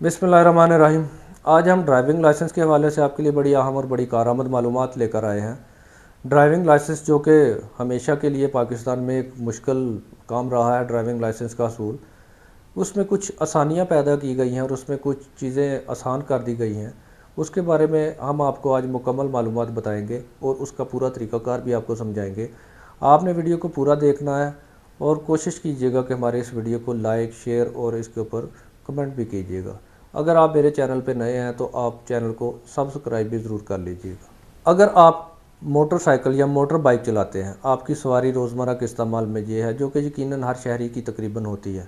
बिस्मिल्लाहिर्रहमानिर्रहीम। आज हम ड्राइविंग लाइसेंस के हवाले से आपके लिए बड़ी अहम और बड़ी कारआमद मालूमात लेकर आए हैं। ड्राइविंग लाइसेंस जो कि हमेशा के लिए पाकिस्तान में एक मुश्किल काम रहा है, ड्राइविंग लाइसेंस का असूल, उसमें कुछ आसानियां पैदा की गई हैं और उसमें कुछ चीज़ें आसान कर दी गई हैं। उसके बारे में हम आपको आज मुकम्मल मालूमात बताएंगे और उसका पूरा तरीक़ाकार भी आपको समझाएंगे। आपने वीडियो को पूरा देखना है और कोशिश कीजिएगा कि हमारे इस वीडियो को लाइक, शेयर और इसके ऊपर कमेंट भी कीजिएगा। अगर आप मेरे चैनल पर नए हैं तो आप चैनल को सब्सक्राइब भी ज़रूर कर लीजिएगा। अगर आप मोटरसाइकिल या मोटर बाइक चलाते हैं, आपकी सवारी रोज़मर्रा के इस्तेमाल में ये है, जो कि यकीनन हर शहरी की तकरीबन होती है,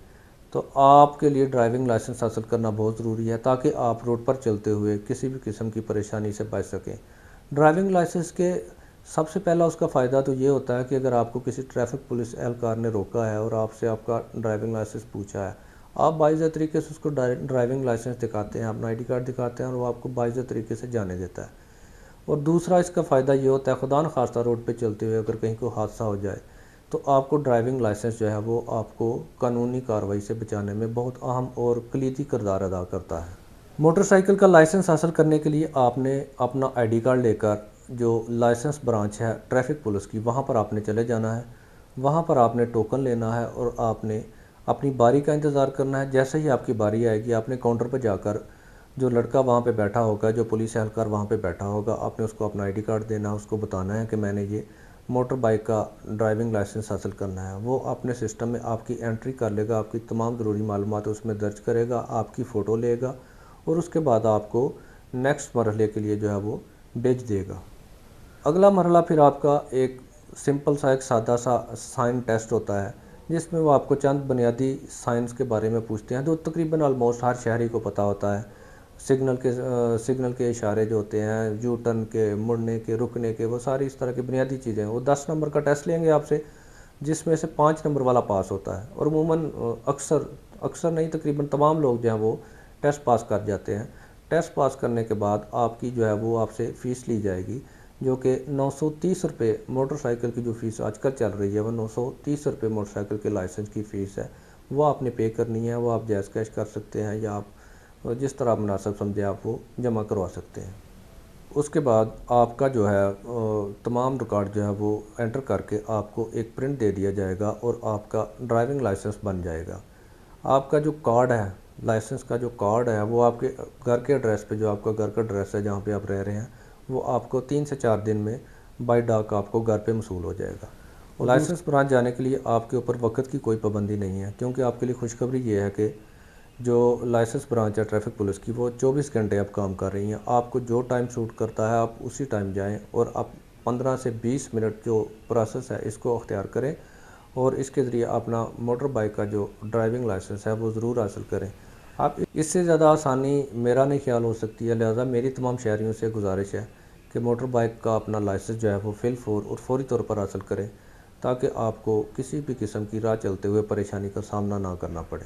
तो आपके लिए ड्राइविंग लाइसेंस हासिल करना बहुत ज़रूरी है ताकि आप रोड पर चलते हुए किसी भी किस्म की परेशानी से बच सकें। ड्राइविंग लाइसेंस के सबसे पहला उसका फ़ायदा तो ये होता है कि अगर आपको किसी ट्रैफिक पुलिस एहलकार ने रोका है और आपसे आपका ड्राइविंग लाइसेंस पूछा है, आप बाइज़ तरीके से उसको ड्राइविंग लाइसेंस दिखाते हैं, अपना आईडी कार्ड दिखाते हैं और वो आपको बाइज़ तरीके से जाने देता है। और दूसरा इसका फ़ायदा ये होता है, खुदा न खास्ता रोड पे चलते हुए अगर कहीं को हादसा हो जाए तो आपको ड्राइविंग लाइसेंस जो है वो आपको कानूनी कार्रवाई से बचाने में बहुत अहम और कलीदी किरदार अदा करता है। मोटरसाइकिल का लाइसेंस हासिल करने के लिए आपने अपना आईडी कार्ड लेकर जो लाइसेंस ब्रांच है ट्रैफिक पुलिस की, वहाँ पर आपने चले जाना है। वहाँ पर आपने टोकन लेना है और आपने अपनी बारी का इंतज़ार करना है। जैसे ही आपकी बारी आएगी, आपने काउंटर पर जाकर जो लड़का वहाँ पे बैठा होगा, जो पुलिस एहलकार वहाँ पे बैठा होगा, आपने उसको अपना आईडी कार्ड देना है, उसको बताना है कि मैंने ये मोटर बाइक का ड्राइविंग लाइसेंस हासिल करना है। वो अपने सिस्टम में आपकी एंट्री कर लेगा, आपकी तमाम ज़रूरी मालूमात उसमें दर्ज करेगा, आपकी फ़ोटो लेगा और उसके बाद आपको नेक्स्ट मरहले के लिए जो है वो भेज देगा। अगला मरहला फिर आपका एक सिंपल सा, एक सादा सा साइन टेस्ट होता है, जिसमें वो आपको चंद बुनियादी साइंस के बारे में पूछते हैं जो तकरीबन ऑलमोस्ट हर शहरी को पता होता है। सिग्नल के इशारे जो होते हैं, यू टर्न के, मुड़ने के, रुकने के, वो सारी इस तरह की बुनियादी चीज़ें हैं। वो 10 नंबर का टेस्ट लेंगे आपसे, जिसमें से 5 नंबर वाला पास होता है और अमूमन अक्सर नहीं, तकरीबन तमाम लोग जो हैं वो टेस्ट पास कर जाते हैं। टेस्ट पास करने के बाद आपकी जो है वो आपसे फ़ीस ली जाएगी, जो कि 930 रुपये मोटरसाइकिल की जो फ़ीस आजकल चल रही है, वो 930 रुपये मोटरसाइकिल के लाइसेंस की फ़ीस है। वो आपने पे करनी है। वो आप जैज़ कैश कर सकते हैं या आप जिस तरह आप मुनासिब समझे आप वो जमा करवा सकते हैं। उसके बाद आपका जो है तमाम रिकॉर्ड जो है वो एंटर करके आपको एक प्रिंट दे दिया जाएगा और आपका ड्राइविंग लाइसेंस बन जाएगा। आपका जो कार्ड है, लाइसेंस का जो कार्ड है, वो आपके घर के एड्रेस पे, जो आपका घर का एड्रेस है जहाँ पे आप रह रहे हैं, वो आपको 3 से 4 दिन में बाय डाक आपको घर पे मसूल हो जाएगा। और लाइसेंस ब्रांच जाने के लिए आपके ऊपर वक्त की कोई पाबंदी नहीं है, क्योंकि आपके लिए खुशखबरी ये है कि जो लाइसेंस ब्रांच है ट्रैफिक पुलिस की, वो 24 घंटे अब काम कर रही हैं। आपको जो टाइम सूट करता है आप उसी टाइम जाएं और आप 15 से 20 मिनट जो प्रोसेस है इसको अख्तियार करें और इसके ज़रिए अपना मोटर बाइक का जो ड्राइविंग लाइसेंस है वो ज़रूर हासिल करें। आप इससे ज़्यादा आसानी मेरा नहीं ख्याल हो सकती है, लिहाजा मेरी तमाम शहरियों से गुजारिश है कि मोटर बाइक का अपना लाइसेंस जो है वो फौरी तौर पर हासिल करें, ताकि आपको किसी भी किस्म की राह चलते हुए परेशानी का सामना ना करना पड़े।